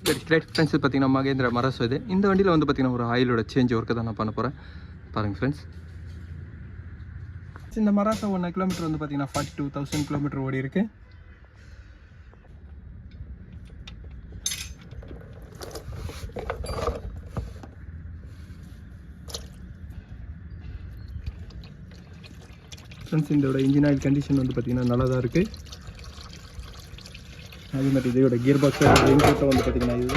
Friends பார்த்தீங்கன்னா Mahindra Marazzo இது. இந்த வண்டியில் வந்து பார்த்தீங்கன்னா ஒரு ஆயிலோட சேஞ்ச் ஒர்க்கு தான் நான் பண்ண போகிறேன். பாருங்கள் ஃப்ரெண்ட்ஸ். இந்த மராசோ 1 கிலோமீட்டர் வந்து பார்த்தீங்கன்னா 42,000 கிலோமீட்டர் ஓடி இருக்குது. ஃப்ரெண்ட்ஸ் இதோட இன்ஜின் ஆயில் கண்டிஷன் வந்து பார்த்திங்கன்னா நல்லா தான் இருக்குது. அதே மாதிரி இதோட கியர் பாக்ஸ் இன்புட்டை வந்து பார்த்திங்கன்னா இது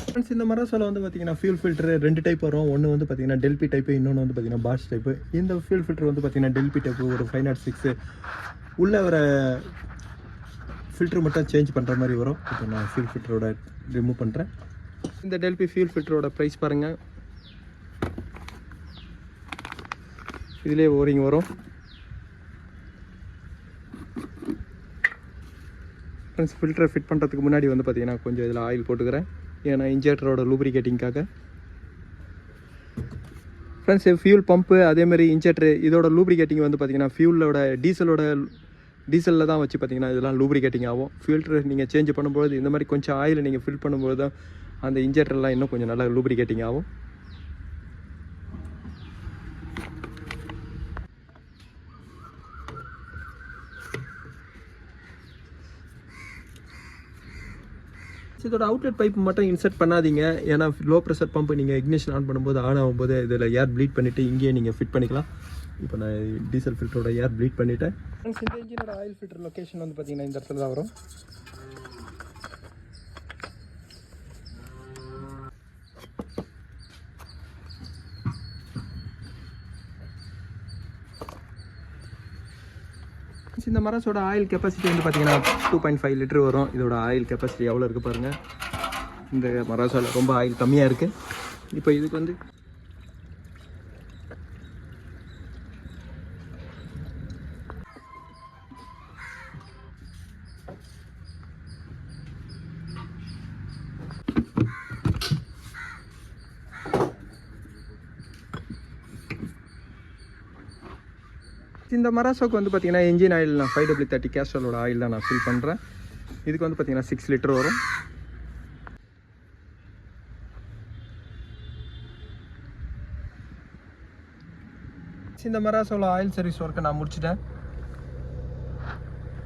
ஃப்ரெண்ட்ஸ் இந்த மராசோவில் வந்து பார்த்திங்கன்னா ஃபியூல் ஃபில்ட்ரு 2 டைப் வரும். ஒன்று வந்து பார்த்திங்கன்னா டெல்பி டைப்பு, இன்னொன்று வந்து பார்த்திங்கன்னா பாஷ் டைப்பு. இந்த ஃபியூல் ஃபில்ட்ரு வந்து பார்த்திங்கன்னா டெல்பி டைப்பு ஒரு 506 உள்ளே வர ஃபில்ட்ரு மட்டும் சேஞ்ச் பண்ணுற மாதிரி வரும். இப்போ நான் ஃபியூல் ஃபில்டரோட ரிமூவ் பண்ணுறேன். இந்த டெல்பி ஃபியூல் ஃபில்டரோட ப்ரைஸ் பாருங்கள். இதிலே ஓரிங் வரும். ஃப்ரெண்ட்ஸ் ஃபில்டரை ஃபிட் பண்ணுறதுக்கு முன்னாடி வந்து பார்த்திங்கன்னா கொஞ்சம் இதில் ஆயில் போட்டுக்கிறேன், ஏன்னா இன்ஜெக்டரோட லூப்ரிகேட்டிங்காக. ஃப்ரெண்ட்ஸ் ஃபியூல் பம்பு அதேமாதிரி இன்ஜெக்டரு இதோட லூப்ரிகேட்டிங் வந்து பார்த்திங்கன்னா ஃபியூலோட டீசலில் தான் வச்சு பார்த்திங்கன்னா இதெல்லாம் லூப்ரிகேட்டிங் ஆகும். ஃபில்ட்ரு நீங்கள் சேஞ்ச் பண்ணும்போது இந்த மாதிரி கொஞ்சம் ஆயில் நீங்கள் ஃபில் பண்ணும்போது தான் அந்த இன்ஜெக்டர்லாம் இன்னும் கொஞ்சம் நல்லா லூப்ரிகேட்டிங் ஆகும். இதோட அவுட்லெட் பைப் மட்டும் இன்சர்ட் பண்ணாதீங்க, ஏன்னா லோ ப்ரெஷர் பம்ப் நீங்கள் இக்னிஷன் ஆன் பண்ணும்போது ஆன் ஆகும்போது இதில் ஏர் ப்ளீட் பண்ணிவிட்டு இங்கேயே நீங்கள் ஃபிட் பண்ணிக்கலாம். இப்போ நான் டீசல் ஃபில்டரோட ஏர் ப்ளீட் பண்ணிவிட்டேன். இந்த இன்ஜினோட ஆயில் ஃபில்டர் லொக்கேஷன் வந்து பார்த்திங்கன்னா இந்த இடத்துல தான் வரும். இந்த மராசோட ஆயில் கெப்பாசிட்டி வந்து பார்த்திங்கன்னா 2.5 லிட்டர் வரும். இதோட ஆயில் கெப்பாசிட்டி எவ்வளோ இருக்குது பாருங்கள். இந்த மராசோவில் ரொம்ப ஆயில் கம்மியாக இருக்குது. இப்போ இதுக்கு வந்து இந்த மராசோக்கு வந்து பார்த்திங்கன்னா இன்ஜின் ஆயில் நான் 5W30 கேஸ்ட்ரோலோட ஆயில் தான் நான் ஃபில் பண்ணுறேன். இதுக்கு வந்து பார்த்திங்கன்னா 6 லிட்டர் வரும். இந்த மராசோவில் ஆயில் சர்வீஸ் ஒர்க்கை நான் முடிச்சிட்டேன்.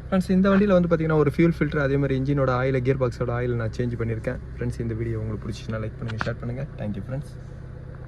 ஃப்ரெண்ட்ஸ் இந்த வண்டியில் வந்து பார்த்திங்கன்னா ஒரு ஃபியூல் ஃபில்டர் அதே மாதிரி இன்ஜினோட ஆயில் கியர் பாக்ஸோட ஆயில் நான் சேஞ்ச் பண்ணியிருக்கேன். ஃப்ரெண்ட்ஸ் இந்த வீடியோ உங்களுக்கு பிடிச்சிச்சுன்னா லைக் பண்ணுங்கள், ஷேர் பண்ணுங்கள். Thank you friends.